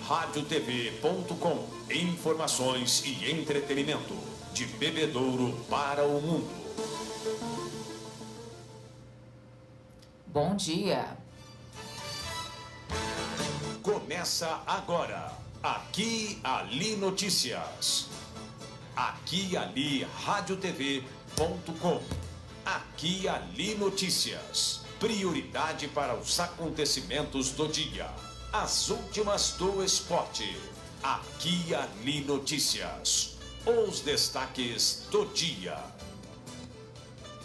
radiotv.com. Informações e entretenimento de Bebedouro para o mundo. Bom dia. Começa agora. Aqui Ali Notícias. Aqui Ali radiotv.com. Aqui Ali Notícias. Prioridade para os acontecimentos do dia. As últimas do esporte. Aqui Ali Notícias. Os destaques do dia.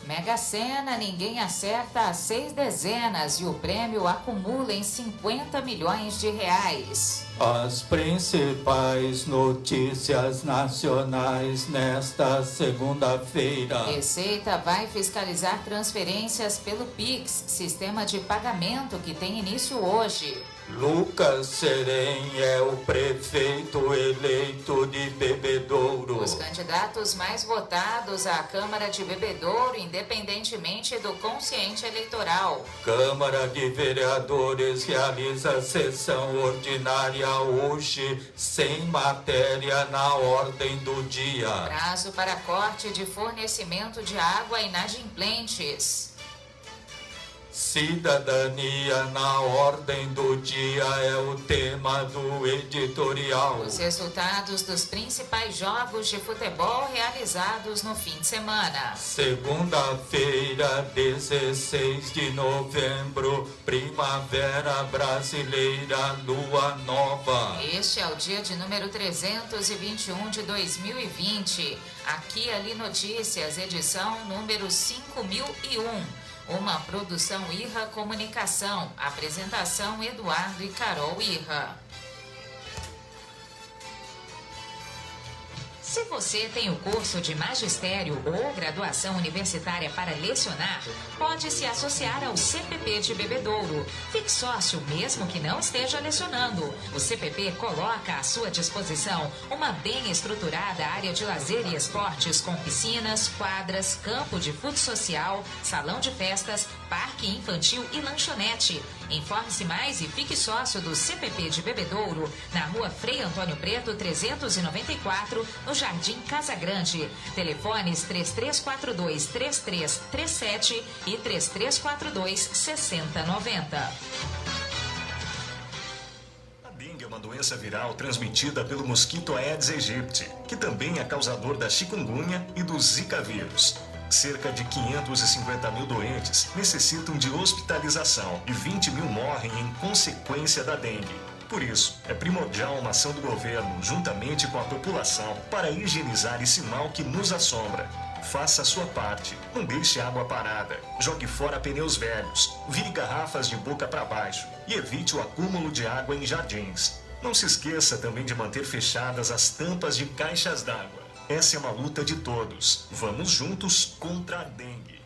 Mega Sena, ninguém acerta as 6 dezenas e o prêmio acumula em 50 milhões de reais. As principais notícias nacionais nesta segunda-feira. Receita vai fiscalizar transferências pelo Pix, sistema de pagamento que tem início hoje. Lucas Serem é o prefeito eleito de Bebedouro. Os candidatos mais votados à Câmara de Bebedouro, independentemente do quociente eleitoral. Câmara de Vereadores realiza sessão ordinária hoje, sem matéria na ordem do dia. Prazo para corte de fornecimento de água inadimplentes. Cidadania na ordem do dia é o tema do editorial. Os resultados dos principais jogos de futebol realizados no fim de semana. Segunda-feira, 16 de novembro, Primavera Brasileira, Lua Nova. Este é o dia de número 321 de 2020. Aqui Ali Notícias, edição número 5001. Uma produção Irra Comunicação. Apresentação Eduardo e Carol Irra. Se você tem o curso de magistério ou graduação universitária para lecionar, pode se associar ao CPP de Bebedouro. Fique sócio mesmo que não esteja lecionando. O CPP coloca à sua disposição uma bem estruturada área de lazer e esportes com piscinas, quadras, campo de futsal social, salão de festas, parque infantil e lanchonete. Informe-se mais e fique sócio do CPP de Bebedouro, na rua Frei Antônio Preto, 394, no Jardim Casa Grande. Telefones 3342-3337 e 3342-6090. A dengue é uma doença viral transmitida pelo mosquito Aedes aegypti, que também é causador da chikungunya e do Zika vírus. Cerca de 550 mil doentes necessitam de hospitalização e 20 mil morrem em consequência da dengue. Por isso, é primordial uma ação do governo, juntamente com a população, para higienizar esse mal que nos assombra. Faça a sua parte. Não deixe água parada. Jogue fora pneus velhos. Vire garrafas de boca para baixo. E evite o acúmulo de água em jardins. Não se esqueça também de manter fechadas as tampas de caixas d'água. Essa é uma luta de todos. Vamos juntos contra a dengue.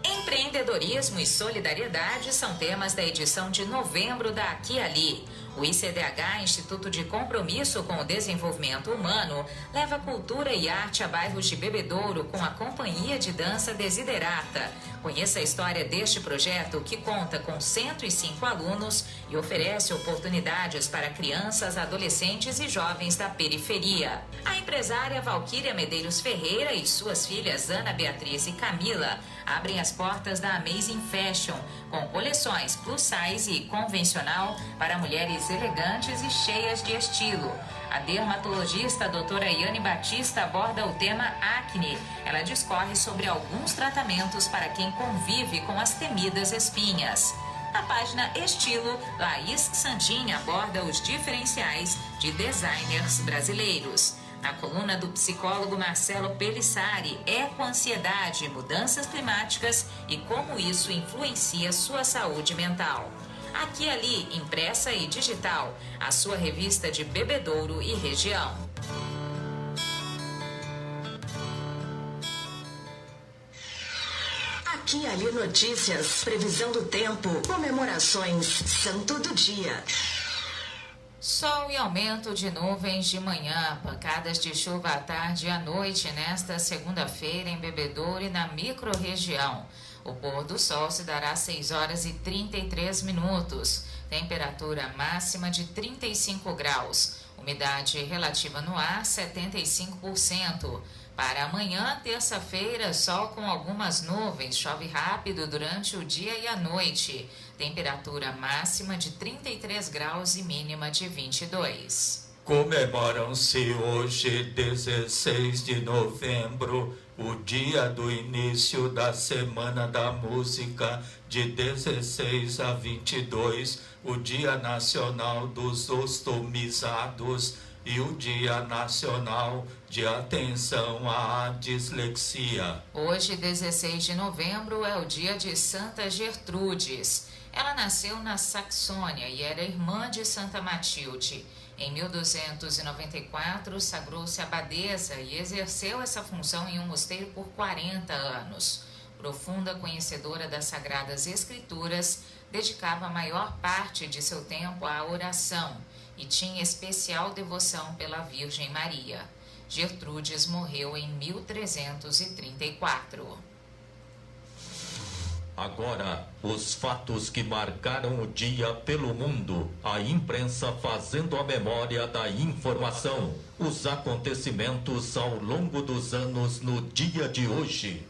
Empreendedorismo e solidariedade são temas da edição de novembro da Aqui Ali. O ICDH, Instituto de Compromisso com o Desenvolvimento Humano, leva cultura e arte a bairros de Bebedouro com a Companhia de Dança Desiderata. Conheça a história deste projeto que conta com 105 alunos e oferece oportunidades para crianças, adolescentes e jovens da periferia. A empresária Valquíria Medeiros Ferreira e suas filhas Ana Beatriz e Camila abrem as portas da Amazing Fashion, com coleções plus size e convencional para mulheres elegantes e cheias de estilo. A dermatologista doutora Yane Batista aborda o tema acne. Ela discorre sobre alguns tratamentos para quem convive com as temidas espinhas. Na página Estilo, Laís Santin aborda os diferenciais de designers brasileiros. Na coluna do psicólogo Marcelo Pelissari, ecoansiedade, mudanças climáticas e como isso influencia sua saúde mental. Aqui Ali, impressa e digital, a sua revista de Bebedouro e região. Aqui Ali Notícias, previsão do tempo, comemorações, santo do dia. Sol e aumento de nuvens de manhã, pancadas de chuva à tarde e à noite nesta segunda-feira em Bebedouro e na microrregião. O pôr do sol se dará às 6 horas e 33 minutos. Temperatura máxima de 35 graus. Umidade relativa no ar, 75%. Para amanhã, terça-feira, sol com algumas nuvens, chove rápido durante o dia e a noite. Temperatura máxima de 33 graus e mínima de 22. Comemoram-se hoje, 16 de novembro, o dia do início da Semana da Música, de 16 a 22, o Dia Nacional dos Ostomizados e o Dia Nacional de Atenção à Dislexia. Hoje, 16 de novembro, é o dia de Santa Gertrudes. Ela nasceu na Saxônia e era irmã de Santa Matilde. Em 1294, sagrou-se abadesa e exerceu essa função em um mosteiro por 40 anos. Profunda conhecedora das Sagradas Escrituras, dedicava a maior parte de seu tempo à oração e tinha especial devoção pela Virgem Maria. Gertrudes morreu em 1334. Agora, os fatos que marcaram o dia pelo mundo, a imprensa fazendo a memória da informação, os acontecimentos ao longo dos anos no dia de hoje.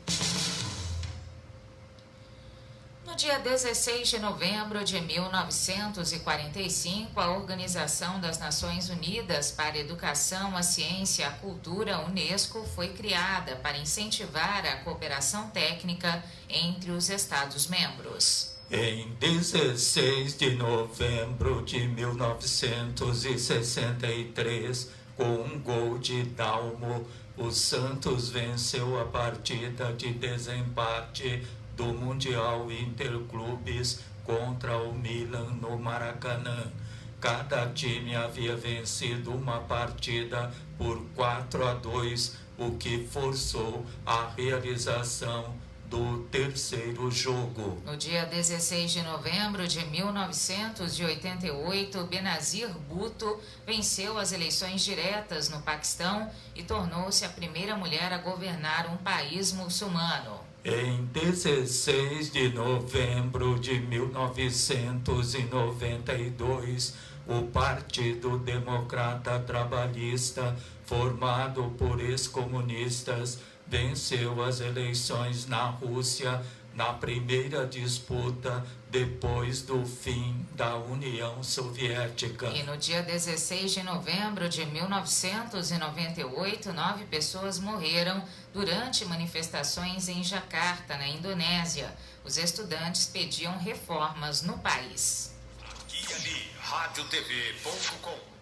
No dia 16 de novembro de 1945, a Organização das Nações Unidas para a Educação, a Ciência e a Cultura, UNESCO, foi criada para incentivar a cooperação técnica entre os Estados-membros. Em 16 de novembro de 1963, com um gol de Dalmo, o Santos venceu a partida de desempate do Mundial Interclubes contra o Milan no Maracanã. Cada time havia vencido uma partida por 4-2, o que forçou a realização do terceiro jogo. No dia 16 de novembro de 1988, Benazir Bhutto venceu as eleições diretas no Paquistão e tornou-se a primeira mulher a governar um país muçulmano. Em 16 de novembro de 1992, o Partido Democrata Trabalhista, formado por ex-comunistas, venceu as eleições na Rússia na primeira disputa depois do fim da União Soviética. E no dia 16 de novembro de 1998, 9 pessoas morreram durante manifestações em Jakarta, na Indonésia. Os estudantes pediam reformas no país. Aqui e ali, radiotv.com.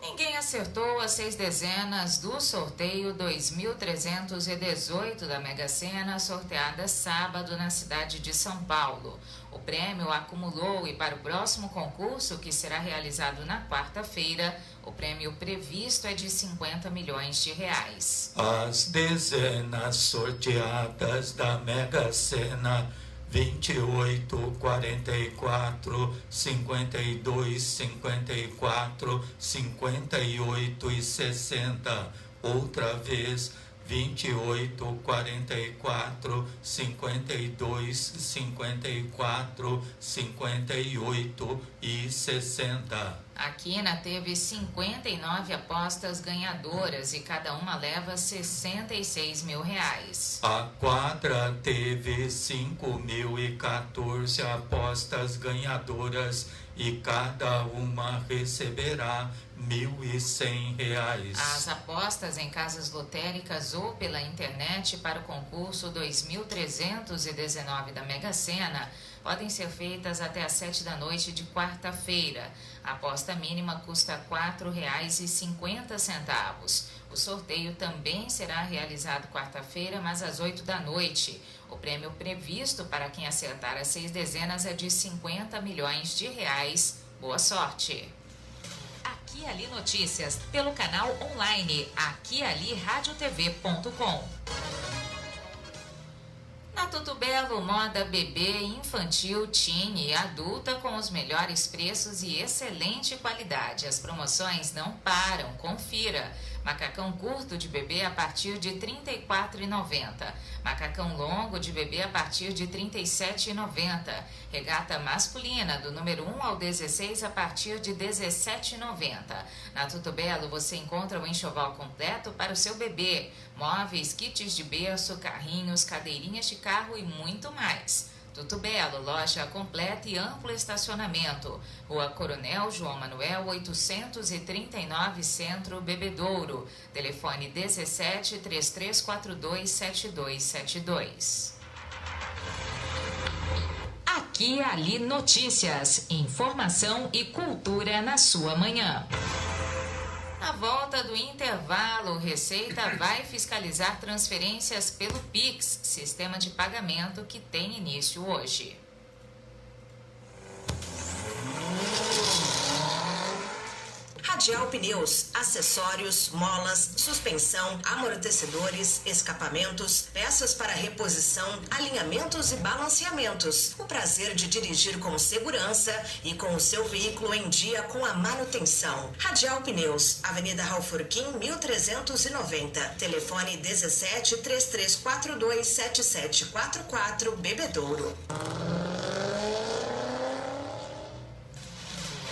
Ninguém acertou as 6 dezenas do sorteio 2.318 da Mega Sena, sorteada sábado na cidade de São Paulo. O prêmio acumulou e para o próximo concurso, que será realizado na quarta-feira, o prêmio previsto é de 50 milhões de reais. As dezenas sorteadas da Mega Sena: 28, 44, 52, 54, 58 e 60. Outra vez: 28, 44, 52, 54, 58 e 60. A quina teve 59 apostas ganhadoras e cada uma leva 66 mil reais. A quadra teve 5.014 apostas ganhadoras e cada uma receberá R$1.100. As apostas em casas lotéricas ou pela internet para o concurso 2.319 da Mega Sena podem ser feitas até às 7 da noite de quarta-feira. A aposta mínima custa R$ 4,50. O sorteio também será realizado quarta-feira, mas às 8 da noite. O prêmio previsto para quem acertar as 6 dezenas é de 50 milhões de reais. Boa sorte! Aqui e Ali Notícias, pelo canal online Aqui e Ali Radiotv.com. Na Tudo Belo, moda bebê, infantil, teen e adulta com os melhores preços e excelente qualidade. As promoções não param, confira. Macacão curto de bebê a partir de R$ 34,90. Macacão longo de bebê a partir de R$ 37,90. Regata masculina do número 1 ao 16 a partir de R$ 17,90. Na Tudo Belo você encontra o enxoval completo para o seu bebê. Móveis, kits de berço, carrinhos, cadeirinhas de carro e muito mais. Tudo Belo, loja completa e amplo estacionamento. Rua Coronel João Manuel, 839 Centro, Bebedouro. Telefone 17 3342 7272. Aqui e Ali Notícias. Informação e cultura na sua manhã. Na volta do intervalo, Receita vai fiscalizar transferências pelo Pix, sistema de pagamento que tem início hoje. Radial Pneus, acessórios, molas, suspensão, amortecedores, escapamentos, peças para reposição, alinhamentos e balanceamentos. O prazer de dirigir com segurança e com o seu veículo em dia com a manutenção. Radial Pneus, Avenida Raufurquim, 1390. Telefone 17 3342 7744, Bebedouro.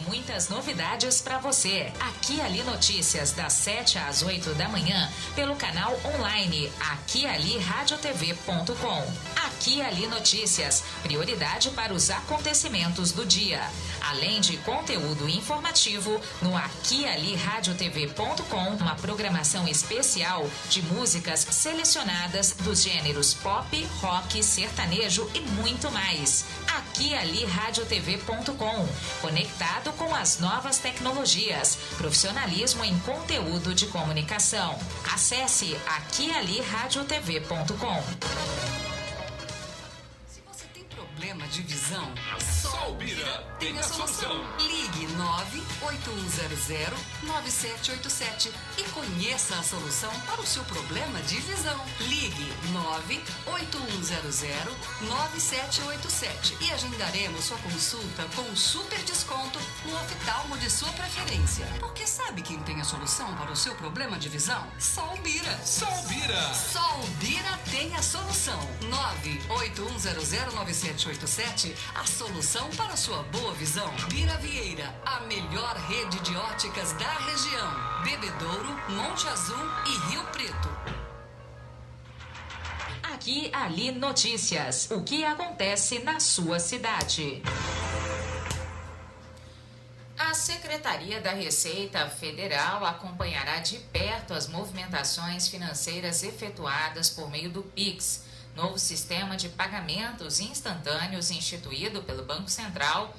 Muitas novidades para você. Aqui e Ali Notícias, das 7 às 8 da manhã, pelo canal online aquialiradiotv.com. Aqui e Ali Notícias, prioridade para os acontecimentos do dia. Além de conteúdo informativo, no aquialiradiotv.com, uma programação especial de músicas selecionadas dos gêneros pop, rock, sertanejo e muito mais. aquialiradiotv.com, conectado com as novas tecnologias, profissionalismo em conteúdo de comunicação. Acesse aquialiradiotv.com. Se você tem problema de visão, Só o Bira tem a solução. Ligue 98100-9787 e conheça a solução para o seu problema de visão. Ligue 98100-9787 e agendaremos sua consulta com um super desconto no oftalmo de sua preferência. Porque sabe quem tem a solução para o seu problema de visão? Só o Bira. Só o Bira. Só o Bira tem a solução. 981009787, a solução para a sua boa visão. Bira Vieira, a melhor rede de óticas da região. Bebedouro, Monte Azul e Rio Preto. Aqui Ali Notícias. O que acontece na sua cidade? A Secretaria da Receita Federal acompanhará de perto as movimentações financeiras efetuadas por meio do Pix, novo sistema de pagamentos instantâneos instituído pelo Banco Central,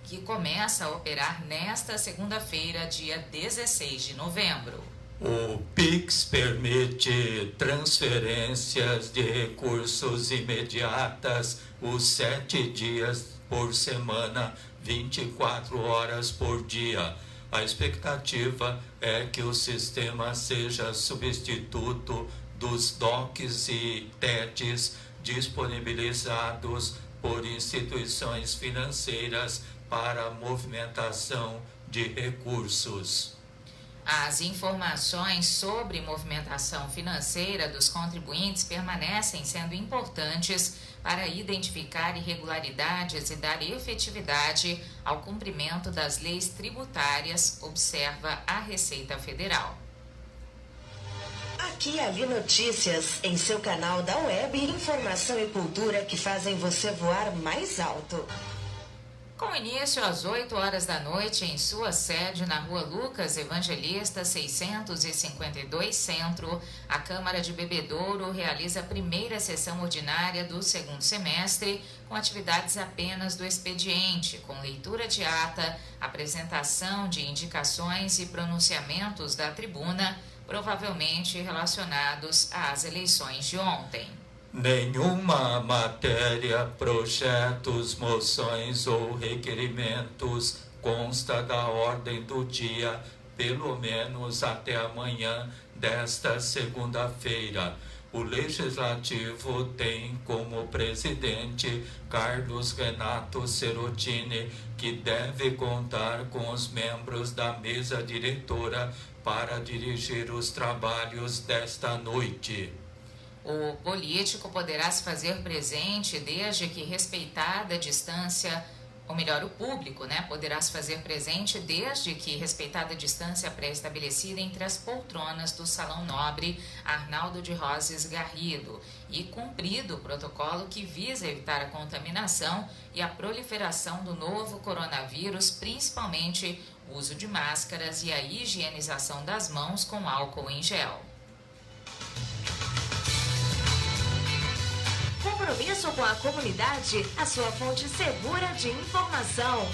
que começa a operar nesta segunda-feira, dia 16 de novembro. O Pix permite transferências de recursos imediatas os 7 dias por semana, 24 horas por dia. A expectativa é que o sistema seja substituto dos DOCs e TEDs disponibilizados por instituições financeiras para a movimentação de recursos. As informações sobre movimentação financeira dos contribuintes permanecem sendo importantes para identificar irregularidades e dar efetividade ao cumprimento das leis tributárias, observa a Receita Federal. Aqui Ali Notícias, em seu canal da web, informação e cultura que fazem você voar mais alto. Com início às 8 horas da noite em sua sede na Rua Lucas Evangelista 652 Centro, a Câmara de Bebedouro realiza a primeira sessão ordinária do segundo semestre, com atividades apenas do expediente, com leitura de ata, apresentação de indicações e pronunciamentos da tribuna, provavelmente relacionados às eleições de ontem. Nenhuma matéria, projetos, moções ou requerimentos consta da ordem do dia, pelo menos até amanhã desta segunda-feira. O Legislativo tem como presidente Carlos Renato Serotini, que deve contar com os membros da mesa diretora para dirigir os trabalhos desta noite. O político poderá se fazer presente desde que respeitada a distância, ou melhor, o público, poderá se fazer presente desde que respeitada a distância pré-estabelecida entre as poltronas do Salão Nobre Arnaldo de Roses Garrido e cumprido o protocolo que visa evitar a contaminação e a proliferação do novo coronavírus, principalmente o uso de máscaras e a higienização das mãos com álcool em gel. Compromisso com a comunidade, a sua fonte segura de informação.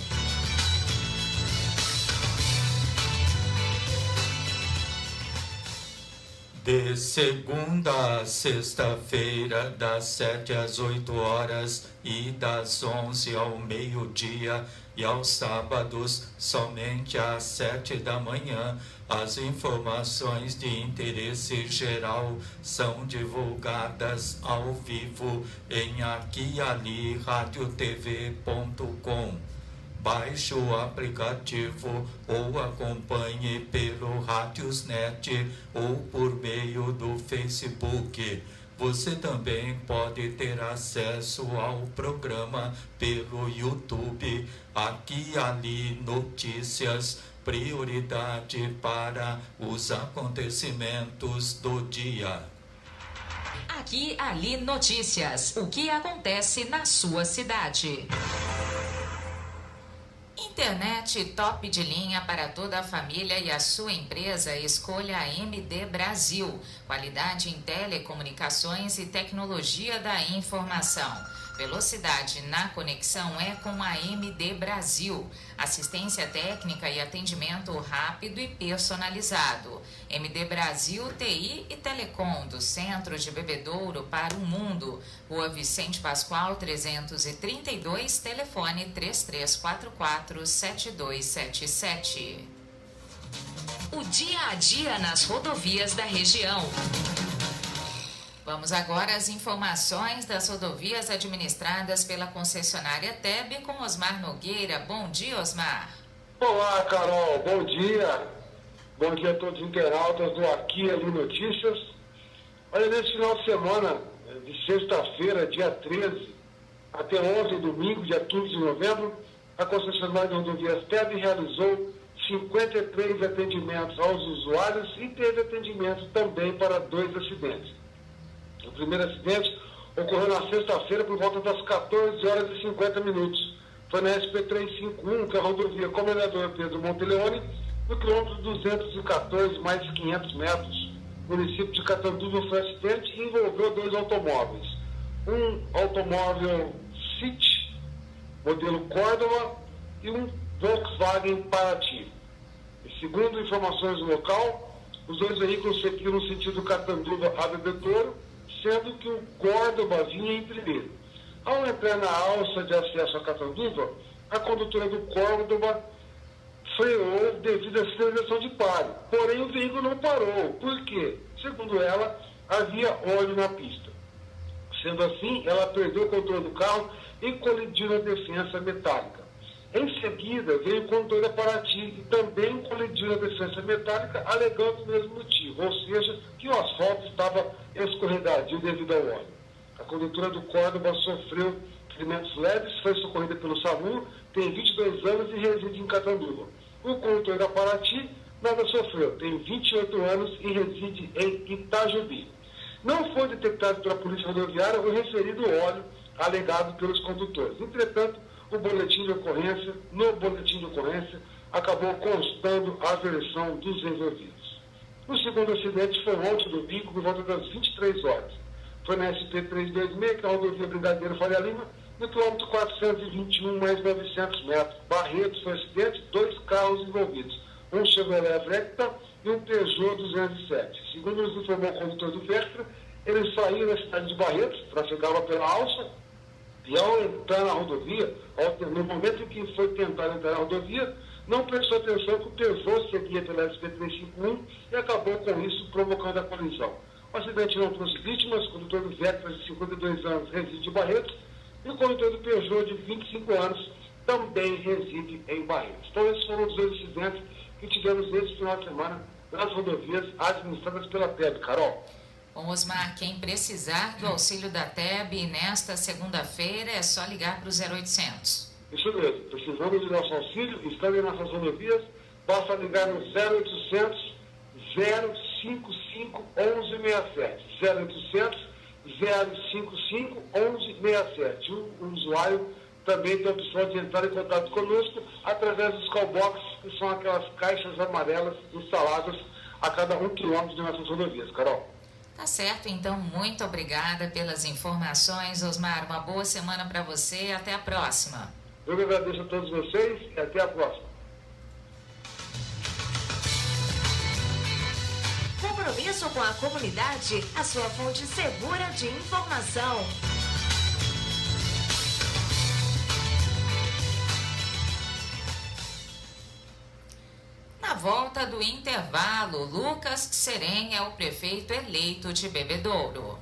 De segunda a sexta-feira, das 7 às 8 horas e das 11 ao meio-dia, e aos sábados, somente às 7 da manhã, as informações de interesse geral são divulgadas ao vivo em aquiali.radiotv.com. Baixe o aplicativo ou acompanhe pelo Radiosnet ou por meio do Facebook. Você também pode ter acesso ao programa pelo YouTube Aqui Ali Notícias, prioridade para os acontecimentos do dia. Aqui Ali Notícias, o que acontece na sua cidade. Internet top de linha para toda a família e a sua empresa, escolha a MD Brasil. Qualidade em telecomunicações e tecnologia da informação. Velocidade na conexão é com a MD Brasil. Assistência técnica e atendimento rápido e personalizado. MD Brasil TI e Telecom, do Centro de Bebedouro para o Mundo. Rua Vicente Pascoal 332, telefone 3344-7277. O dia a dia nas rodovias da região. Vamos agora às informações das rodovias administradas pela concessionária TEB com Osmar Nogueira. Bom dia, Osmar. Olá, Carol. Bom dia. Bom dia a todos os internautas do Aqui Ali Notícias. Olha, nesse final de semana, de sexta-feira, dia 13, até ontem, domingo, dia 15 de novembro, a concessionária de rodovias TEB realizou 53 atendimentos aos usuários e teve atendimento também para 2 acidentes. O primeiro acidente ocorreu na sexta-feira por volta das 14 horas e 50 minutos. Foi na SP-351, que é a rodovia Comendador Pedro Monteleone, no quilômetro 214, mais de 500 metros. O município de Catanduva foi acidente e envolveu 2 automóveis. Um automóvel City, modelo Córdoba, e um Volkswagen Paraty. E segundo informações do local, os 2 veículos seguiram no sentido Catanduva a Bebedouro, sendo que o Córdoba vinha em primeiro. Ao entrar na alça de acesso a Catanduva, a condutora do Córdoba freou devido à sinalização de pare. Porém, o veículo não parou. Por quê? Segundo ela, havia óleo na pista. Sendo assim, ela perdeu o controle do carro e colidiu na defensa metálica. Em seguida, veio o condutor da Paraty e também colidiu na defensa metálica, alegando o mesmo motivo, ou seja, que o asfalto estava escorregadio devido ao óleo. A condutora do Córdoba sofreu ferimentos leves, foi socorrida pelo SAMU, tem 22 anos e reside em Catanduva. O condutor da Paraty nada sofreu, tem 28 anos e reside em Itajubi. Não foi detectado pela Polícia Rodoviária o referido óleo alegado pelos condutores. Entretanto, no boletim de ocorrência, acabou constando a versão dos envolvidos. O segundo acidente foi ontem, domingo, por volta das 23 horas. Foi na SP-326, que é a rodovia Brigadeiro Faria Lima, no quilômetro 421, mais 900 metros. Barretos foi acidente, 2 carros envolvidos, um Chevrolet Vectra e um Peugeot 207. Segundo nos informou o condutor do Vectra, ele saiu da cidade de Barretos, trafegava pela alça, e ao entrar na rodovia, no momento em que foi tentar entrar na rodovia, não prestou atenção que o Peugeot seguia pela SP-351 e acabou com isso provocando a colisão. O acidente não trouxe vítimas. O condutor do Vectra, de 52 anos, reside em Barretos. E o condutor do Peugeot, de 25 anos, também reside em Barretos. Então, esses foram os dois incidentes que tivemos nesse final de semana nas rodovias administradas pela TEB. Carol. Bom, Osmar, quem precisar do auxílio da TEB nesta segunda-feira é só ligar para o 0800. Isso mesmo. Precisamos do nosso auxílio, estando em nossas rodovias, basta ligar no 0800 055 1167. 0800 055 1167. O usuário também tem a opção de entrar em contato conosco através dos callbox, que são aquelas caixas amarelas instaladas a cada 1 quilômetro de nossas rodovias. Carol. Tá certo, então, muito obrigada pelas informações, Osmar. Uma boa semana para você e até a próxima. Eu agradeço a todos vocês e até a próxima. Compromisso com a comunidade, a sua fonte segura de informação. Na volta do intervalo, Lucas Serem é o prefeito eleito de Bebedouro.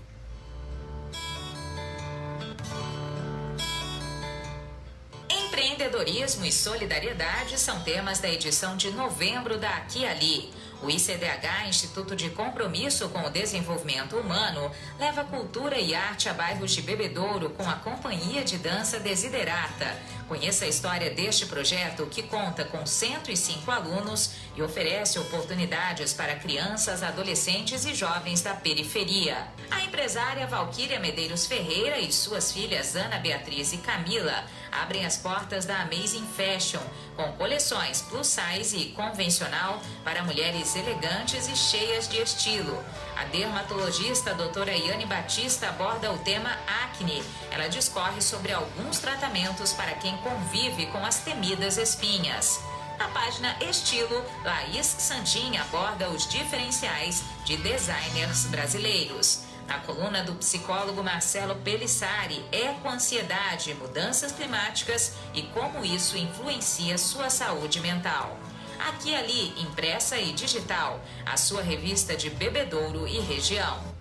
Empreendedorismo e solidariedade são temas da edição de novembro da Aqui e Ali. O ICDH, Instituto de Compromisso com o Desenvolvimento Humano, leva cultura e arte a bairros de Bebedouro com a Companhia de Dança Desiderata. Conheça a história deste projeto, que conta com 105 alunos e oferece oportunidades para crianças, adolescentes e jovens da periferia. A empresária Valquíria Medeiros Ferreira e suas filhas Ana Beatriz e Camila abrem as portas da Amazing Fashion, com coleções plus size e convencional para mulheres elegantes e cheias de estilo. A dermatologista doutora Iane Batista aborda o tema acne. Ela discorre sobre alguns tratamentos para quem convive com as temidas espinhas. Na página Estilo, Laís Santin aborda os diferenciais de designers brasileiros. Na coluna do psicólogo Marcelo Pelissari, ecoansiedade, mudanças climáticas e como isso influencia sua saúde mental. Aqui e Ali, impressa e digital, a sua revista de Bebedouro e região.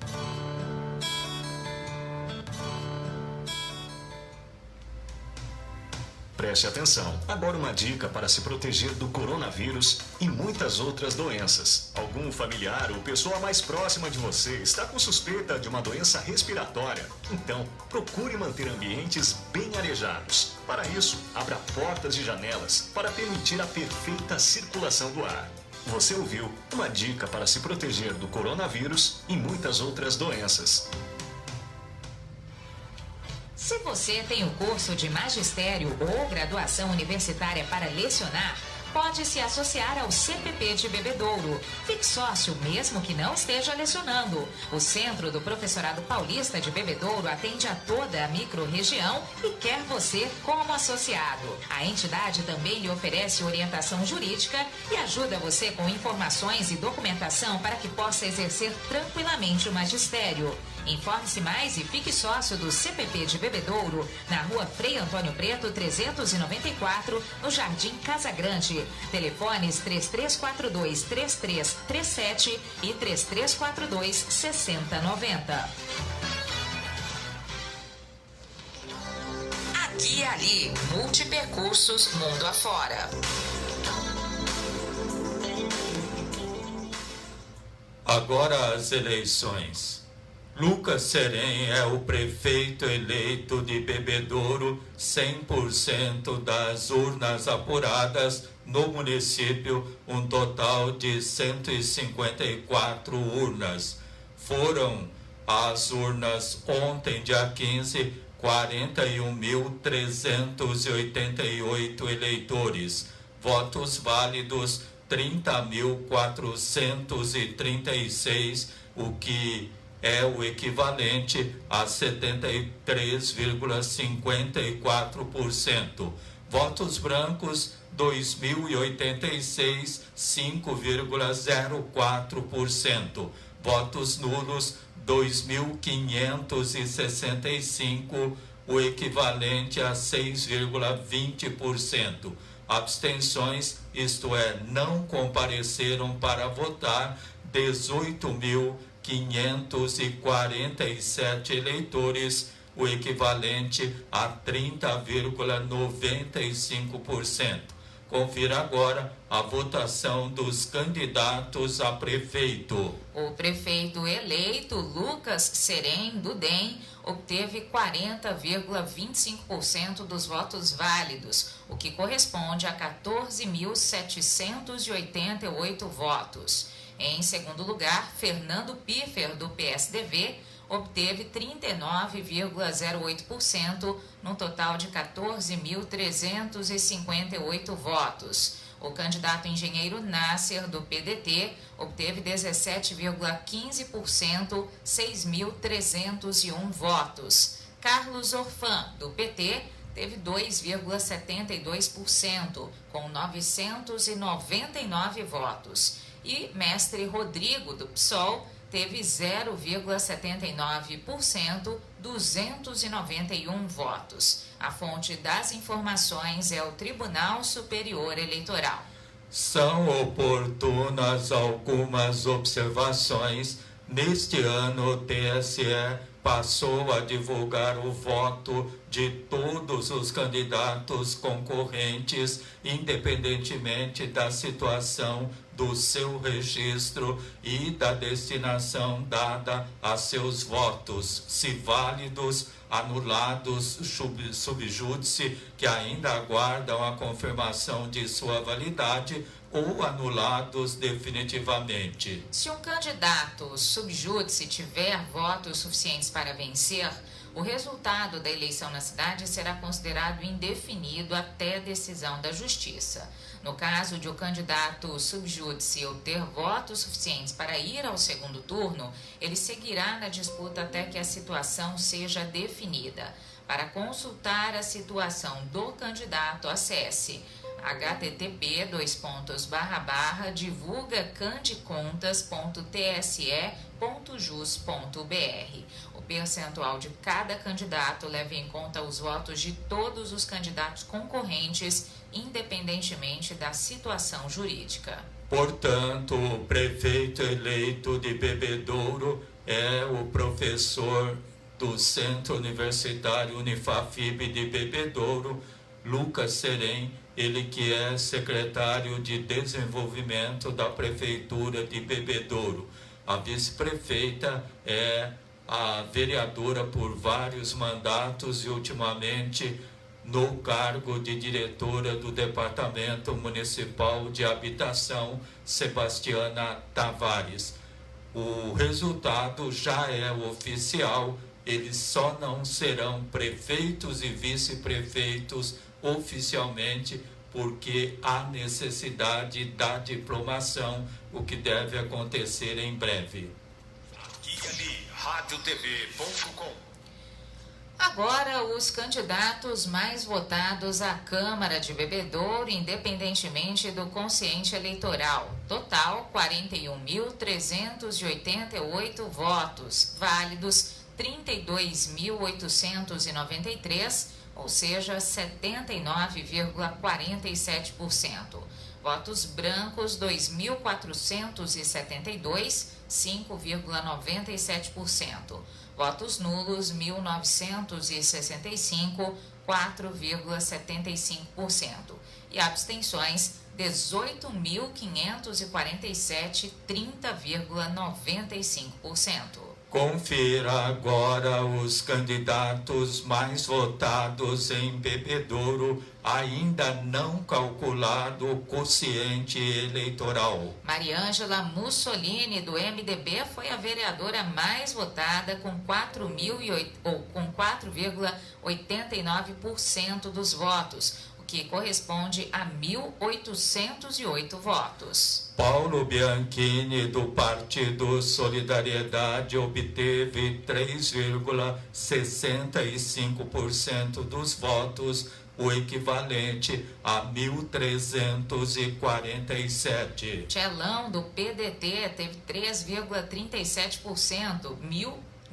Preste atenção. Agora uma dica para se proteger do coronavírus e muitas outras doenças. Algum familiar ou pessoa mais próxima de você está com suspeita de uma doença respiratória? Então, procure manter ambientes bem arejados. Para isso, abra portas e janelas para permitir a perfeita circulação do ar. Você ouviu uma dica para se proteger do coronavírus e muitas outras doenças. Se você tem o curso de magistério ou graduação universitária para lecionar, pode se associar ao CPP de Bebedouro. Fique sócio mesmo que não esteja lecionando. O Centro do Professorado Paulista de Bebedouro atende a toda a microrregião e quer você como associado. A entidade também lhe oferece orientação jurídica e ajuda você com informações e documentação para que possa exercer tranquilamente o magistério. Informe-se mais e fique sócio do CPP de Bebedouro, na rua Frei Antônio Preto, 394, no Jardim Casa Grande. Telefones 3342-3337 e 3342-6090. Aqui e Ali, multipercursos mundo afora. Agora as eleições. Lucas Serem é o prefeito eleito de Bebedouro, 100% das urnas apuradas no município, um total de 154 urnas. Foram as urnas ontem, dia 15, 41.388 eleitores. Votos válidos, 30.436, o que é o equivalente a 73,54%. Votos brancos, 2.086, 5,04%. Votos nulos, 2.565, o equivalente a 6,20%. Abstenções, isto é, não compareceram para votar, 18.500 547 eleitores, o equivalente a 30,95%. Confira agora a votação dos candidatos a prefeito. O prefeito eleito, Lucas Serem, do DEM, obteve 40,25% dos votos válidos, o que corresponde a 14.788 votos. Em segundo lugar, Fernando Piffer, do PSDB, obteve 39,08%, no total de 14.358 votos. O candidato engenheiro Nasser, do PDT, obteve 17,15%, 6.301 votos. Carlos Orfan, do PT, teve 2,72%, com 999 votos. E Mestre Rodrigo, do PSOL, teve 0,79%, 291 votos. A fonte das informações é o Tribunal Superior Eleitoral. São oportunas algumas observações. Neste ano, o TSE passou a divulgar o voto de todos os candidatos concorrentes, independentemente da situação do seu registro e da destinação dada a seus votos, se válidos, anulados, subjúdice, que ainda aguardam a confirmação de sua validade, ou anulados definitivamente. Se um candidato subjúdice tiver votos suficientes para vencer, o resultado da eleição na cidade será considerado indefinido até decisão da Justiça. No caso de o candidato subjúdice obter votos suficientes para ir ao segundo turno, ele seguirá na disputa até que a situação seja definida. Para consultar a situação do candidato, acesse http://divulgacandecontas.tse.jus.br. O percentual de cada candidato leva em conta os votos de todos os candidatos concorrentes, independentemente da situação jurídica. Portanto, o prefeito eleito de Bebedouro é o professor do Centro Universitário Unifafib de Bebedouro, Lucas Serem, ele que é secretário de Desenvolvimento da Prefeitura de Bebedouro. A vice-prefeita é a vereadora por vários mandatos e ultimamente no cargo de diretora do Departamento Municipal de Habitação, Sebastiana Tavares. O resultado já é oficial, eles só não serão prefeitos e vice-prefeitos oficialmente, porque há necessidade da diplomação, o que deve acontecer em breve. Aqui ali, radiotv.com. Agora, os candidatos mais votados à Câmara de Bebedouro, independentemente do quociente eleitoral. Total, 41.388 votos, válidos 32.893, ou seja, 79,47%. Votos brancos, 2.472, 5,97%. Votos nulos, 1.965, 4,75%. E abstenções, 18.547, 30,95%. Confira agora os candidatos mais votados em Bebedouro, ainda não calculado o quociente eleitoral. Mariângela Mussolini, do MDB, foi a vereadora mais votada com 4,89% dos votos, o que corresponde a 1.808 votos. Paulo Bianchini, do Partido Solidariedade, obteve 3,65% dos votos, o equivalente a 1.347. Tchelão, do PDT, teve 3,37%,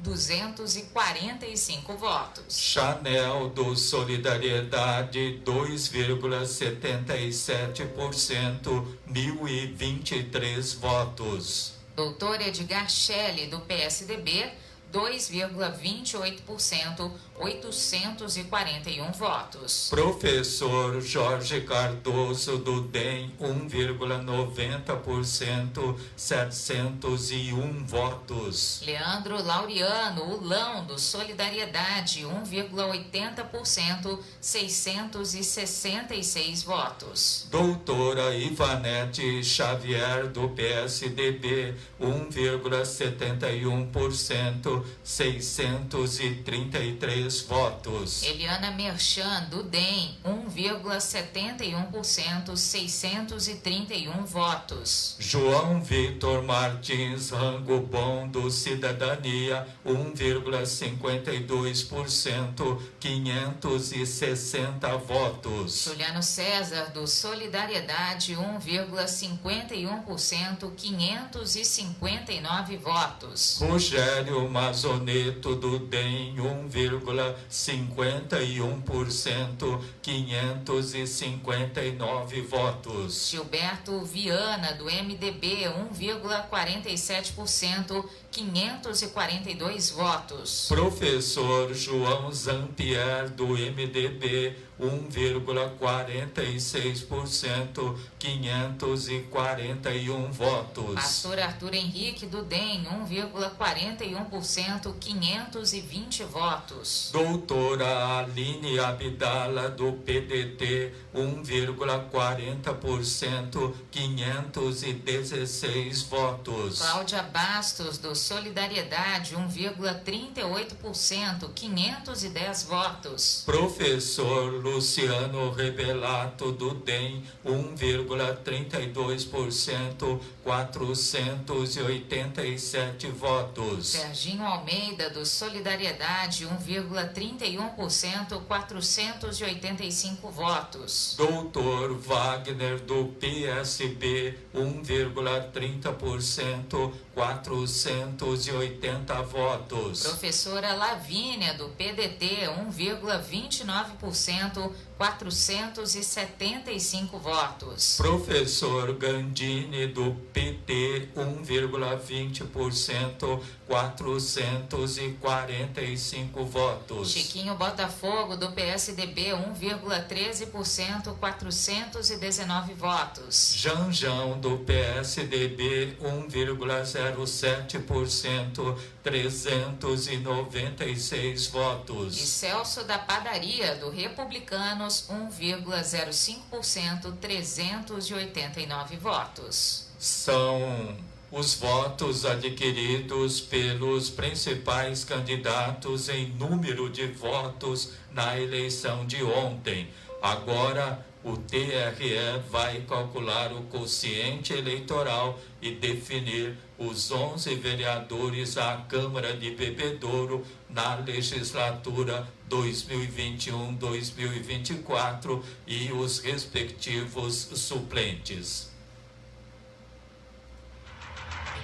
1.245 votos. Chanel, do Solidariedade, 2,77%, 1.023 votos. Doutor Edgar Schelle, do PSDB, 2,28%, 841 votos. Professor Jorge Cardoso, do DEM, 1,90%, 701 votos. Leandro Laureano, Ulão, do Solidariedade, 1,80%, 666 votos. Doutora Ivanete Xavier, do PSDB, 1,71%, 633 votos. Eliana Merchan, do DEM, 1,71%, 631 votos. João Vitor Martins Rango Bom, do Cidadania, 1,52%, 560 votos. Juliano César, do Solidariedade, 1,51%, 559 votos. Rogério Mazoneto, do DEM, 1,51%, 559 votos. Gilberto Viana, do MDB, 1,47%, 542 votos. Professor João Zampier, do MDB, 1,46%, 541 votos. Pastor Arthur Henrique, do DEM, 1,41%, 520 votos. Doutora Aline Abdala, do PDT, 1,40%, 516 votos. Cláudia Bastos, do Solidariedade, 1,38%, 510 votos. Professor Luciano Rebelato, do DEM, 1,32%, 487 votos. Serginho Almeida, do Solidariedade, 1,31%, 485 votos. Doutor Wagner, do PSB, 1,30%, 480 votos. Professora Lavínia, do PDT, 1,29%, 475 votos. Professor Gandini, do PT, 1,20%, 445 votos. Chiquinho Botafogo, do PSDB, 1,13%, 419 votos. Janjão, do PSDB, 1,07%, 396 votos. E Celso da Padaria, do Republicanos, 1,05%, 389 votos. São os votos adquiridos pelos principais candidatos em número de votos na eleição de ontem. Agora, o TRE vai calcular o quociente eleitoral e definir os 11 vereadores à Câmara de Bebedouro na legislatura 2021-2024 e os respectivos suplentes.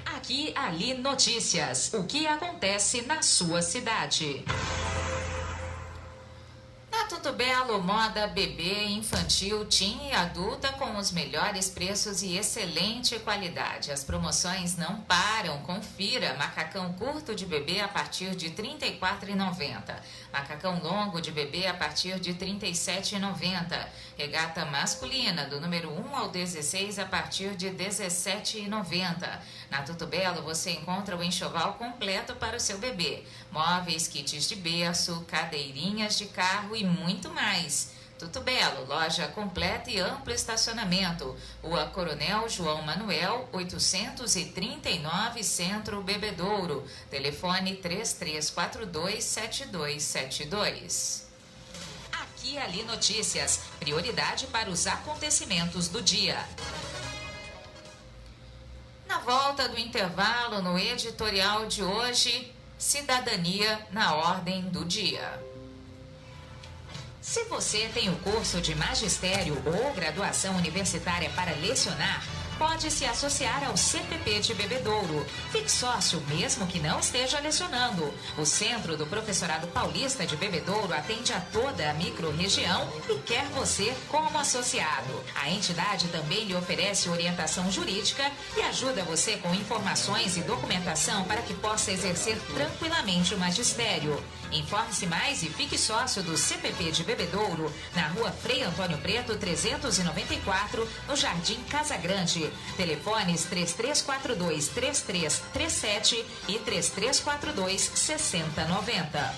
Aqui, ali, notícias. O que acontece na sua cidade? Na Tudo Belo, moda bebê, infantil, teen e adulta com os melhores preços e excelente qualidade. As promoções não param. Confira. Macacão curto de bebê a partir de R$ 34,90. Macacão longo de bebê a partir de R$ 37,90. Regata masculina do número 1 ao 16 a partir de R$ 17,90. Na Tudo Belo você encontra o enxoval completo para o seu bebê. Móveis, kits de berço, cadeirinhas de carro e muito mais. Tudo Belo, loja completa e amplo estacionamento. Rua Coronel João Manuel, 839, Centro Bebedouro. Telefone 3342-7272. Aqui ali notícias. Prioridade para os acontecimentos do dia. Na volta do intervalo, no editorial de hoje, cidadania na ordem do dia. Se você tem o curso de magistério ou graduação universitária para lecionar, pode se associar ao CPP de Bebedouro. Fique sócio mesmo que não esteja lecionando. O Centro do Professorado Paulista de Bebedouro atende a toda a microrregião e quer você como associado. A entidade também lhe oferece orientação jurídica e ajuda você com informações e documentação para que possa exercer tranquilamente o magistério. Informe-se mais e fique sócio do CPP de Bebedouro, na rua Frei Antônio Preto, 394, no Jardim Casa Grande. Telefones 3342-3337 e 3342-6090.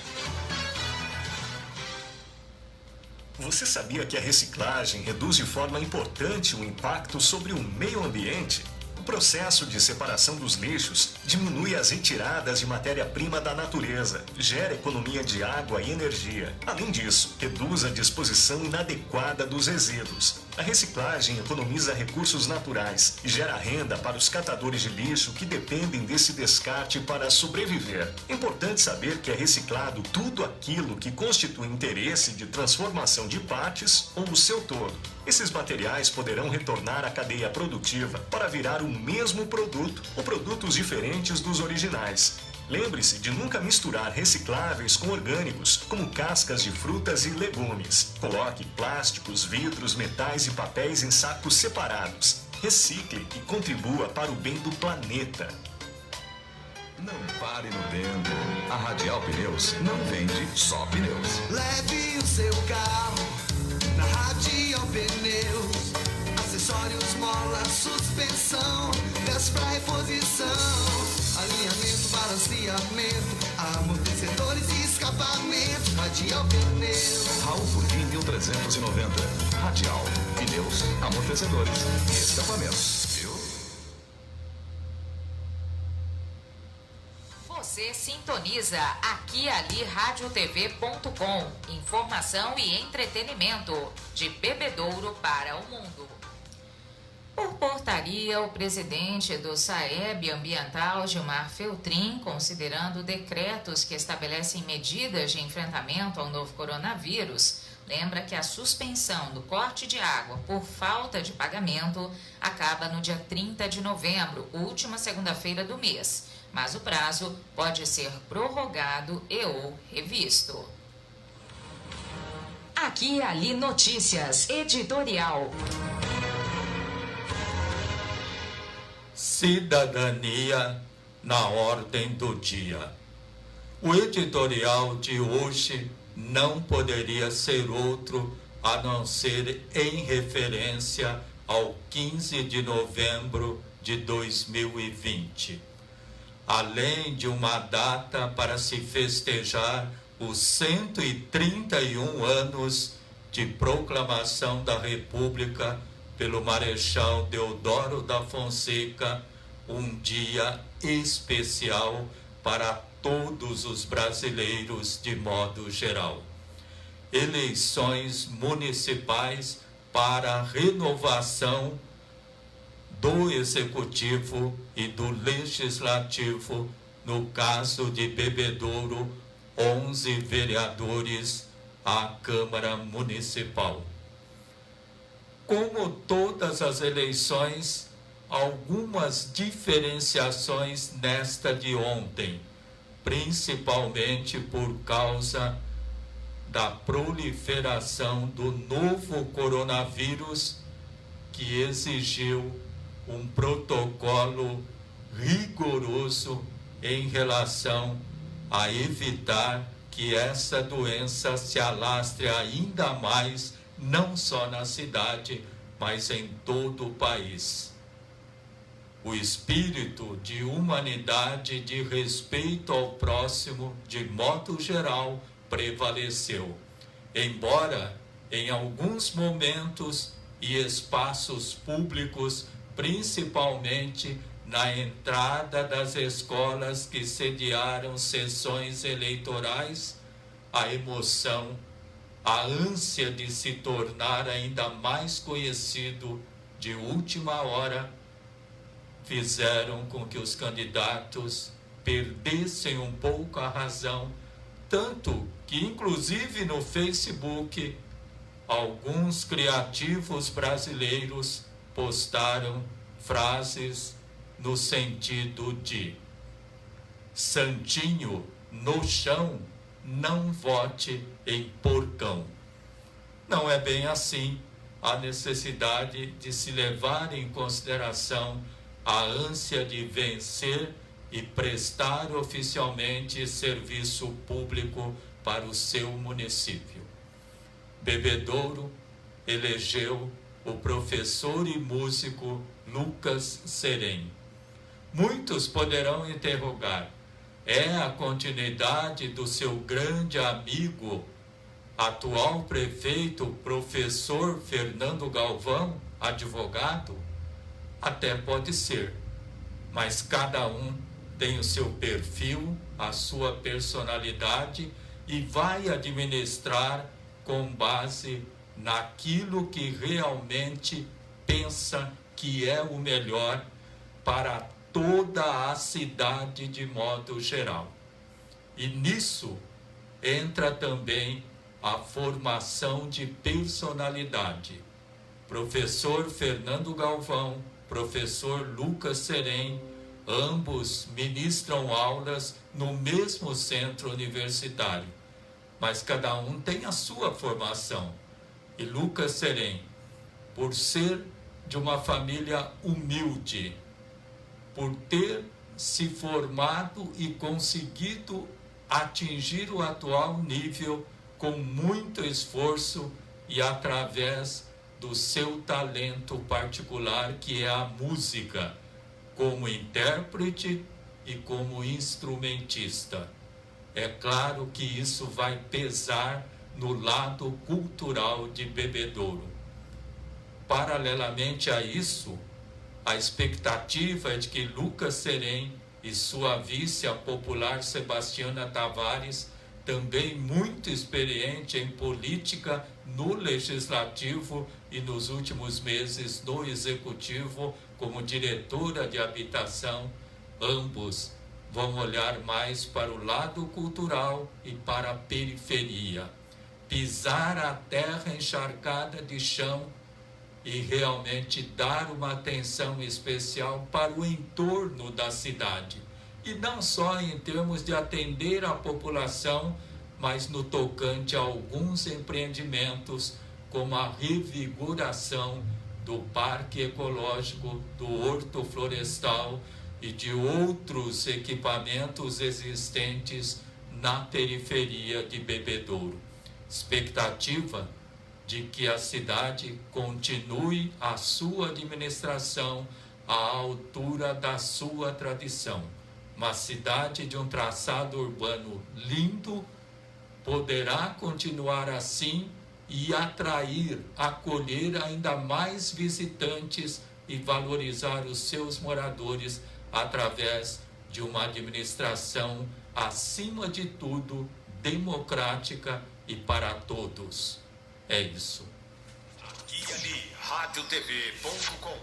Você sabia que a reciclagem reduz de forma importante o impacto sobre o meio ambiente? O processo de separação dos lixos diminui as retiradas de matéria-prima da natureza, gera economia de água e energia. Além disso, reduz a disposição inadequada dos resíduos. A reciclagem economiza recursos naturais e gera renda para os catadores de lixo que dependem desse descarte para sobreviver. É importante saber que é reciclado tudo aquilo que constitui interesse de transformação de partes ou o seu todo. Esses materiais poderão retornar à cadeia produtiva para virar o mesmo produto ou produtos diferentes dos originais. Lembre-se de nunca misturar recicláveis com orgânicos, como cascas de frutas e legumes. Coloque plásticos, vidros, metais e papéis em sacos separados. Recicle e contribua para o bem do planeta. Não pare no tempo. A Radial Pneus não vende só pneus. Leve o seu carro na Radial Pneus. Acessórios, mola, suspensão, peças pra reposição, alinhamento, balanceamento, amortecedores e escapamento. Radial Pneus. Raul Furquim 1390. Radial Pneus, amortecedores e escapamentos. Você sintoniza aqui ali radiotv.com. Informação e entretenimento de Bebedouro para o mundo. Por portaria, o presidente do SAEB Ambiental, Gilmar Feltrin, considerando decretos que estabelecem medidas de enfrentamento ao novo coronavírus, lembra que a suspensão do corte de água por falta de pagamento acaba no dia 30 de novembro, última segunda-feira do mês, mas o prazo pode ser prorrogado e ou revisto. Aqui e ali notícias, editorial. Cidadania na ordem do dia. O editorial de hoje não poderia ser outro a não ser em referência ao 15 de novembro de 2020. Além de uma data para se festejar os 131 anos de proclamação da República pelo Marechal Deodoro da Fonseca, um dia especial para todos os brasileiros de modo geral. Eleições municipais para a renovação do Executivo e do Legislativo, no caso de Bebedouro, 11 vereadores à Câmara Municipal. Como todas as eleições, algumas diferenciações nesta de ontem, principalmente por causa da proliferação do novo coronavírus, que exigiu um protocolo rigoroso em relação a evitar que essa doença se alastre ainda mais, não só na cidade, mas em todo o país. O espírito de humanidade e de respeito ao próximo, de modo geral, prevaleceu. Embora, em alguns momentos e espaços públicos, principalmente na entrada das escolas que sediaram sessões eleitorais, a emoção, a ânsia de se tornar ainda mais conhecido de última hora, fizeram com que os candidatos perdessem um pouco a razão, tanto que, inclusive no Facebook, alguns criativos brasileiros postaram frases no sentido de: santinho no chão, não vote em porcão. Não é bem assim. A necessidade de se levar em consideração a ânsia de vencer e prestar oficialmente serviço público para o seu município. Bebedouro elegeu o professor e músico Lucas Serem. Muitos poderão interrogar: é a continuidade do seu grande amigo, atual prefeito, professor Fernando Galvão, advogado? Até pode ser, mas cada um tem o seu perfil, a sua personalidade e vai administrar com base naquilo que realmente pensa que é o melhor para toda a cidade de modo geral. E nisso entra também a formação de personalidade. Professor Fernando Galvão, professor Lucas Serem, ambos ministram aulas no mesmo centro universitário, mas cada um tem a sua formação. E Lucas Serem, por ser de uma família humilde, por ter se formado e conseguido atingir o atual nível com muito esforço e através do seu talento particular, que é a música, como intérprete e como instrumentista. É claro que isso vai pesar no lado cultural de Bebedouro. Paralelamente a isso, a expectativa é de que Lucas Serem e sua vice, a popular Sebastiana Tavares, também muito experiente em política no legislativo e nos últimos meses no executivo como diretora de habitação, ambos vão olhar mais para o lado cultural e para a periferia, pisar a terra encharcada de chão e realmente dar uma atenção especial para o entorno da cidade. E não só em termos de atender a população, mas no tocante a alguns empreendimentos, como a revigoração do Parque Ecológico, do Horto Florestal e de outros equipamentos existentes na periferia de Bebedouro. Expectativa de que a cidade continue a sua administração à altura da sua tradição. Uma cidade de um traçado urbano lindo poderá continuar assim e atrair, acolher ainda mais visitantes e valorizar os seus moradores através de uma administração, acima de tudo, democrática e para todos. É isso. Aqui e ali, radiotv.com.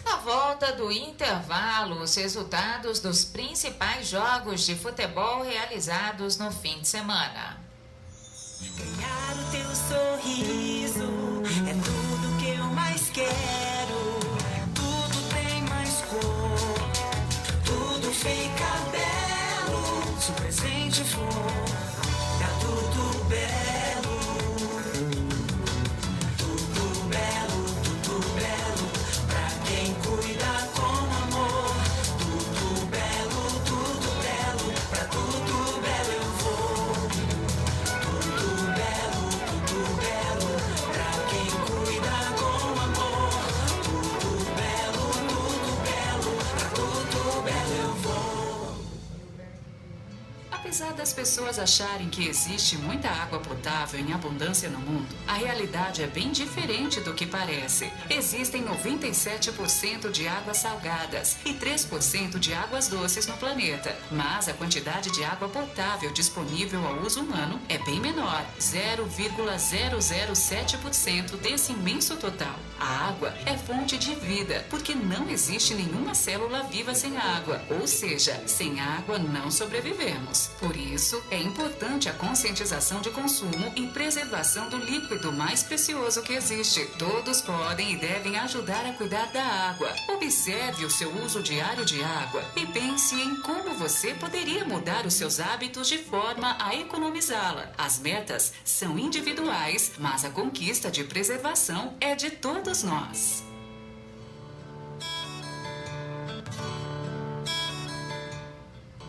Na volta do intervalo, os resultados dos principais jogos de futebol realizados no fim de semana. Ganhar o teu sorriso é tudo que eu mais quero. Tudo tem mais cor, tudo fica belo. Se o presente for, tá tudo belo. Apesar das pessoas acharem que existe muita água potável em abundância no mundo, a realidade é bem diferente do que parece. Existem 97% de águas salgadas e 3% de águas doces no planeta, mas a quantidade de água potável disponível ao uso humano é bem menor, 0,007% desse imenso total. A água é fonte de vida, porque não existe nenhuma célula viva sem água, ou seja, sem água não sobrevivemos. Por isso, é importante a conscientização de consumo e preservação do líquido mais precioso que existe. Todos podem e devem ajudar a cuidar da água. Observe o seu uso diário de água e pense em como você poderia mudar os seus hábitos de forma a economizá-la. As metas são individuais, mas a conquista de preservação é de todos nós.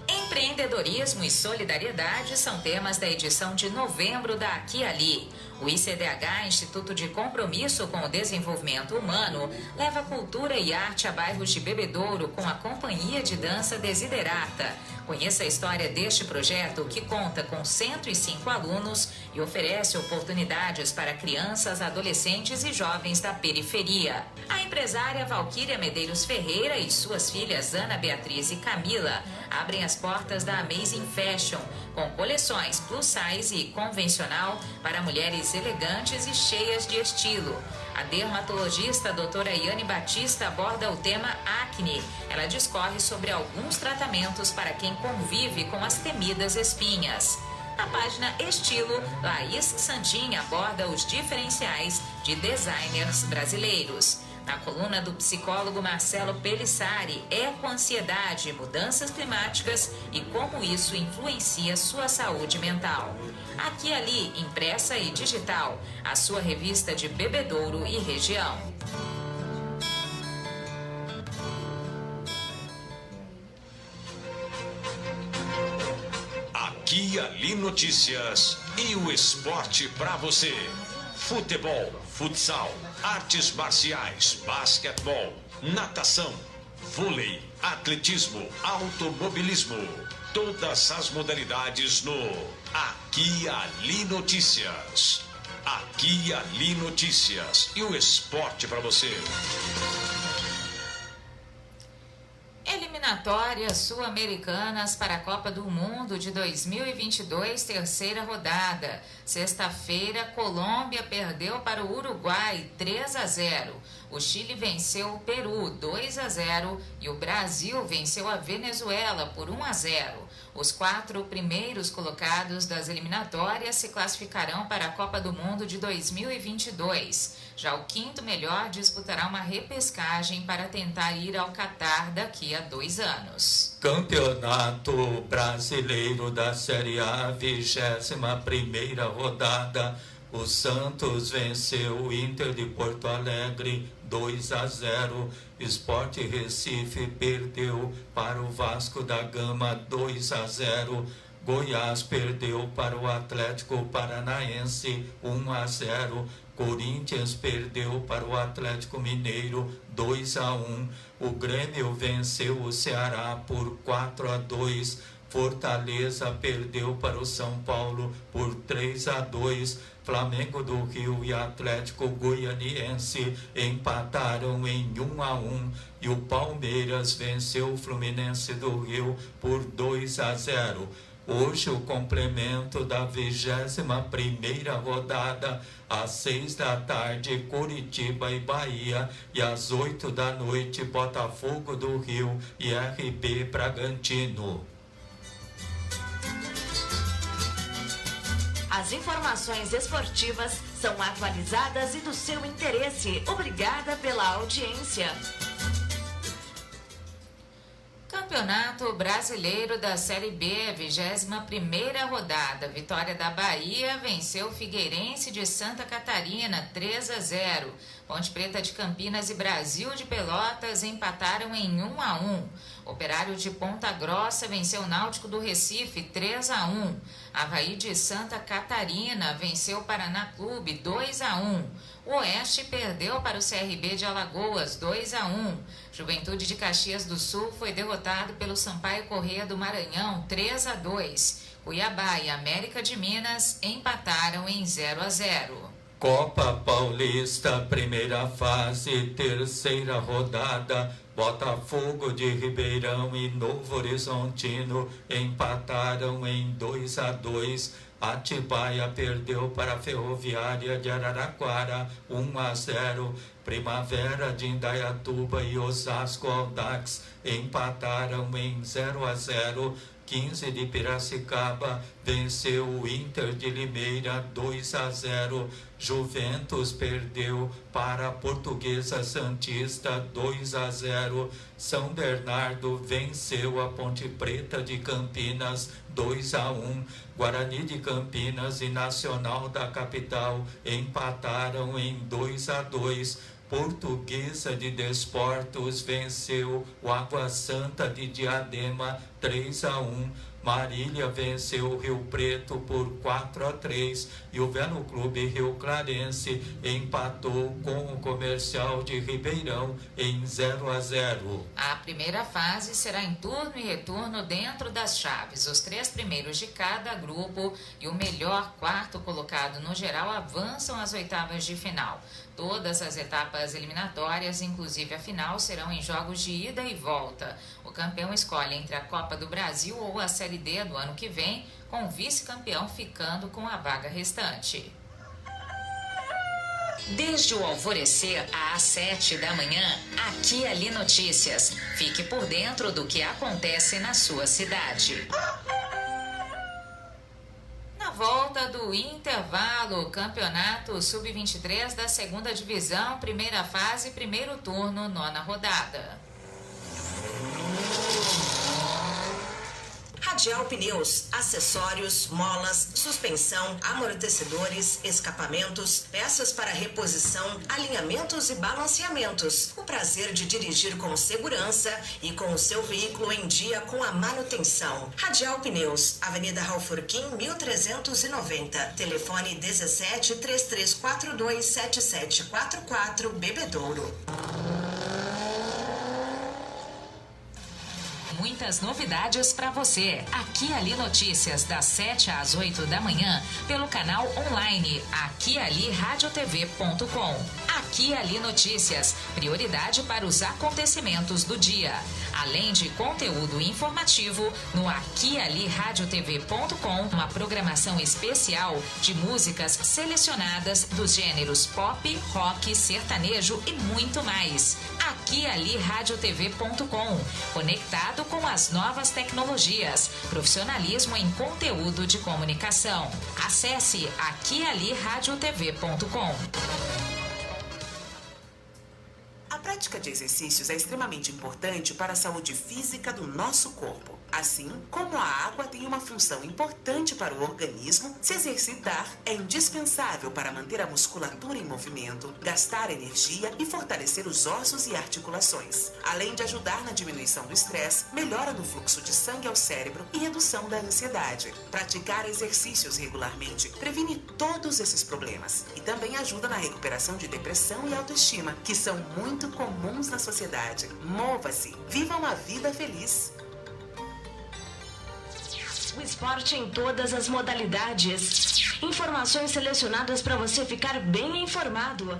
Empreendedorismo e solidariedade são temas da edição de novembro da Aqui Ali. O ICDH, Instituto de Compromisso com o Desenvolvimento Humano, leva cultura e arte a bairros de Bebedouro com a Companhia de Dança Desiderata. Conheça a história deste projeto, que conta com 105 alunos e oferece oportunidades para crianças, adolescentes e jovens da periferia. A empresária Valquíria Medeiros Ferreira e suas filhas Ana Beatriz e Camila abrem as portas da Amazing Fashion, com coleções plus size e convencional para mulheres elegantes e cheias de estilo. A dermatologista doutora Yane Batista aborda o tema acne. Ela discorre sobre alguns tratamentos para quem convive com as temidas espinhas. Na página Estilo, Laís Santin aborda os diferenciais de designers brasileiros. Na coluna do psicólogo Marcelo Pelissari, ecoansiedade, mudanças climáticas e como isso influencia sua saúde mental. Aqui Ali, impressa e digital, a sua revista de Bebedouro e região. Aqui Ali Notícias e o esporte para você. Futebol, futsal, artes marciais, basquetebol, natação, vôlei, atletismo, automobilismo. Todas as modalidades no Aqui Ali Notícias. Aqui Ali Notícias e o esporte para você. Eliminatórias sul-americanas para a Copa do Mundo de 2022, terceira rodada. Sexta-feira, Colômbia perdeu para o Uruguai 3-0. O Chile venceu o Peru 2-0 e o Brasil venceu a Venezuela por 1-0. Os 4 primeiros colocados das eliminatórias se classificarão para a Copa do Mundo de 2022. Já o 5º melhor disputará uma repescagem para tentar ir ao Catar daqui a 2 anos. Campeonato Brasileiro da Série A, 21ª rodada. O Santos venceu o Inter de Porto Alegre 2-0. Sport Recife perdeu para o Vasco da Gama 2-0. Goiás perdeu para o Atlético Paranaense 1-0. Corinthians perdeu para o Atlético Mineiro 2-1. O Grêmio venceu o Ceará por 4-2. Fortaleza perdeu para o São Paulo por 3-2. Flamengo do Rio e Atlético Goianiense empataram em 1-1 e o Palmeiras venceu o Fluminense do Rio por 2-0. Hoje o complemento da 21ª rodada, às 6 da tarde, Curitiba e Bahia, e às 8 da noite, Botafogo do Rio e RB Bragantino. As informações esportivas são atualizadas e do seu interesse. Obrigada pela audiência. Campeonato Brasileiro da Série B, 21ª rodada. Vitória da Bahia venceu o Figueirense de Santa Catarina 3-0. Ponte Preta de Campinas e Brasil de Pelotas empataram em 1-1. Operário de Ponta Grossa venceu o Náutico do Recife 3-1. Avaí de Santa Catarina venceu o Paraná Clube 2-1. O Oeste perdeu para o CRB de Alagoas 2-1. Juventude de Caxias do Sul foi derrotado pelo Sampaio Corrêa do Maranhão 3-2. Cuiabá e América de Minas empataram em 0-0. Copa Paulista, primeira fase, terceira rodada. Botafogo de Ribeirão e Novo Horizontino empataram em 2-2. Atibaia perdeu para a Ferroviária de Araraquara 1-0. Primavera de Indaiatuba e Osasco Audax empataram em 0-0. 15 de Piracicaba venceu o Inter de Limeira 2-0. Juventus perdeu para a Portuguesa Santista 2-0. São Bernardo venceu a Ponte Preta de Campinas 2-1. Guarani de Campinas e Nacional da Capital empataram em 2-2. Portuguesa de Desportos venceu o Água Santa de Diadema 3-1. Marília venceu o Rio Preto por 4-3 e o Velo Clube Rio Clarense empatou com o Comercial de Ribeirão em 0-0. A primeira fase será em turno e retorno dentro das chaves. Os 3 primeiros de cada grupo e o melhor quarto colocado no geral avançam às oitavas de final. Todas as etapas eliminatórias, inclusive a final, serão em jogos de ida e volta. O campeão escolhe entre a Copa do Brasil ou a Série D do ano que vem, com o vice-campeão ficando com a vaga restante. Desde o alvorecer às 7 da manhã, Aqui e Ali Notícias. Fique por dentro do que acontece na sua cidade. Na volta do intervalo, Campeonato Sub-23 da 2ª Divisão, primeira fase, primeiro turno, 9ª rodada. Radial Pneus, acessórios, molas, suspensão, amortecedores, escapamentos, peças para reposição, alinhamentos e balanceamentos. O prazer de dirigir com segurança e com o seu veículo em dia com a manutenção. Radial Pneus, Avenida Raul Furquim, 1390. Telefone 17 3342 7744, Bebedouro. Muitas novidades para você. Aqui e Ali Notícias, das 7 às 8 da manhã, pelo canal online aquialiradiotv.com. Aqui e Ali Notícias, prioridade para os acontecimentos do dia. Além de conteúdo informativo, no aquialiradiotv.com, uma programação especial de músicas selecionadas dos gêneros pop, rock, sertanejo e muito mais. aquialiradiotv.com, conectado com as novas tecnologias, profissionalismo em conteúdo de comunicação. Acesse aquialiradiotv.com. A prática de exercícios é extremamente importante para a saúde física do nosso corpo. Assim como a água tem uma função importante para o organismo, se exercitar é indispensável para manter a musculatura em movimento, gastar energia e fortalecer os ossos e articulações. Além de ajudar na diminuição do estresse, melhora no fluxo de sangue ao cérebro e redução da ansiedade. Praticar exercícios regularmente previne todos esses problemas e também ajuda na recuperação de depressão e autoestima, que são muito comuns na sociedade. Mova-se, viva uma vida feliz. O esporte em todas as modalidades. Informações selecionadas para você ficar bem informado.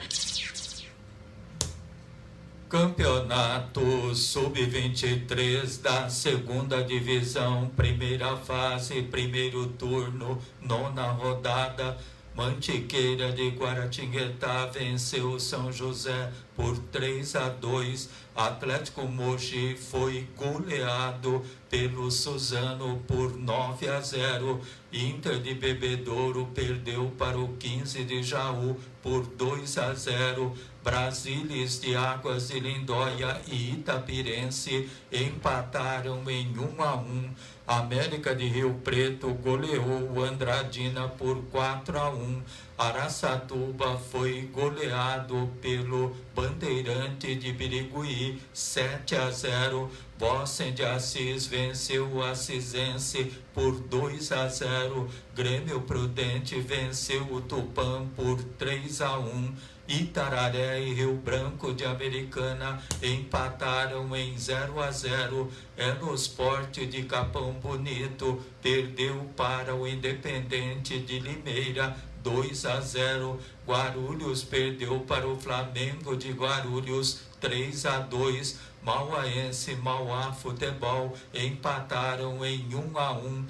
Campeonato Sub-23 da 2ª Divisão, primeira fase, primeiro turno, 9ª rodada. Mantiqueira de Guaratinguetá venceu São José por 3-2. Atlético Mogi foi goleado pelo Suzano por 9-0. Inter de Bebedouro perdeu para o 15 de Jaú por 2-0. Brasílias de Águas de Lindóia e Itapirense empataram em 1-1. América de Rio Preto goleou o Andradina por 4-1. Araçatuba foi goleado pelo Bandeirante de Birigui 7-0. Boston de Assis venceu o Assisense por 2-0. Grêmio Prudente venceu o Tupã por 3-1. Itararé e Rio Branco de Americana empataram em 0-0. Elosport de Capão Bonito perdeu para o Independente de Limeira 2-0. Guarulhos perdeu para o Flamengo de Guarulhos 3-2. Mauaense e Mauá Futebol empataram em 1-1.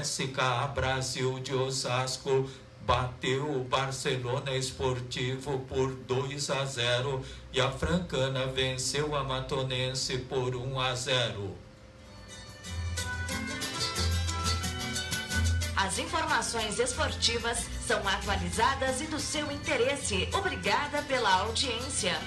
SKA Brasil de Osasco bateu o Barcelona Esportivo por 2-0 e a Francana venceu a Matonense por 1-0. As informações esportivas são atualizadas e do seu interesse. Obrigada pela audiência.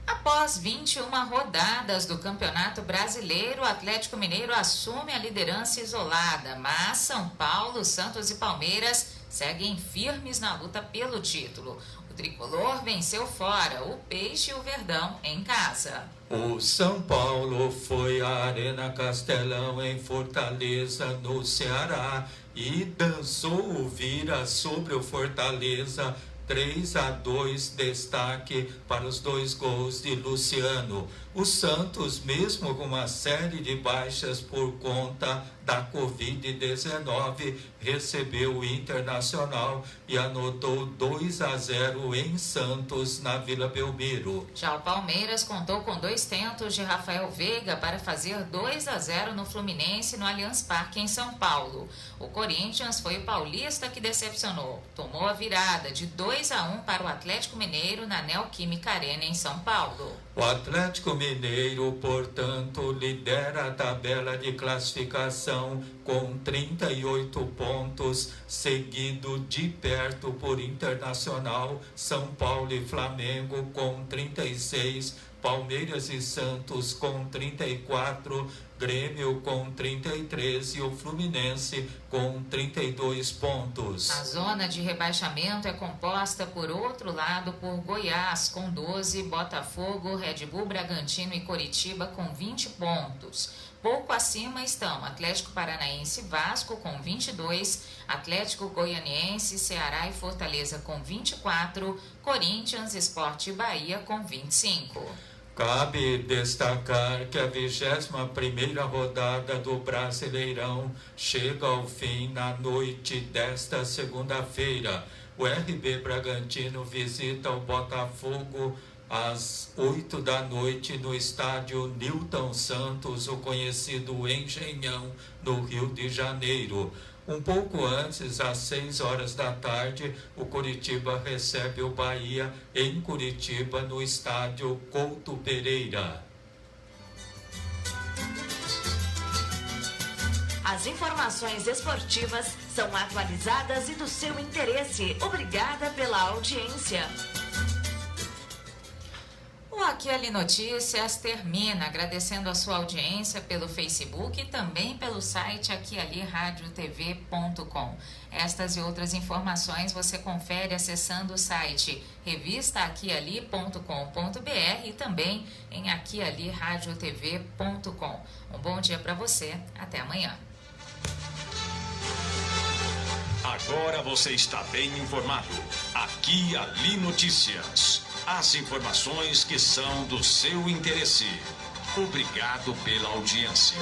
Após 21 rodadas do Campeonato Brasileiro, o Atlético Mineiro assume a liderança isolada, mas São Paulo, Santos e Palmeiras seguem firmes na luta pelo título. O tricolor venceu fora, o Peixe e o Verdão em casa. O São Paulo foi à Arena Castelão em Fortaleza, no Ceará, e dançou o vira sobre o Fortaleza 3-2, destaque para os 2 gols de Luciano. O Santos, mesmo com uma série de baixas por conta da Covid-19, recebeu o Internacional e anotou 2-0 em Santos, na Vila Belmiro. Já o Palmeiras contou com 2 tentos de Rafael Veiga para fazer 2-0 no Fluminense no Allianz Parque, em São Paulo. O Corinthians foi o paulista que decepcionou. Tomou a virada de 2-1 para o Atlético Mineiro na Neoquímica Arena, em São Paulo. O Atlético Mineiro, portanto, lidera a tabela de classificação com 38 pontos, seguido de perto por Internacional, São Paulo e Flamengo com 36, Palmeiras e Santos com 34, Grêmio com 33 e o Fluminense com 32 pontos. A zona de rebaixamento é composta, por outro lado, por Goiás com 12, Botafogo, Red Bull, Bragantino e Coritiba com 20 pontos. Pouco acima estão Atlético Paranaense e Vasco com 22, Atlético Goianiense, Ceará e Fortaleza com 24, Corinthians, Sport e Bahia com 25. Cabe destacar que a 21ª rodada do Brasileirão chega ao fim na noite desta segunda-feira. O RB Bragantino visita o Botafogo às 8 da noite no estádio Newton Santos, o conhecido Engenhão, no Rio de Janeiro. Um pouco antes, às 6 horas da tarde, o Coritiba recebe o Bahia em Curitiba, no estádio Couto Pereira. As informações esportivas são atualizadas e do seu interesse. Obrigada pela audiência. O Aqui Ali Notícias termina agradecendo a sua audiência pelo Facebook e também pelo site aquialiradiotv.com. Estas e outras informações você confere acessando o site revistaaquiali.com.br e também em aquialiradiotv.com. Um bom dia para você, até amanhã. Agora você está bem informado. Aqui Ali Notícias. As informações que são do seu interesse. Obrigado pela audiência.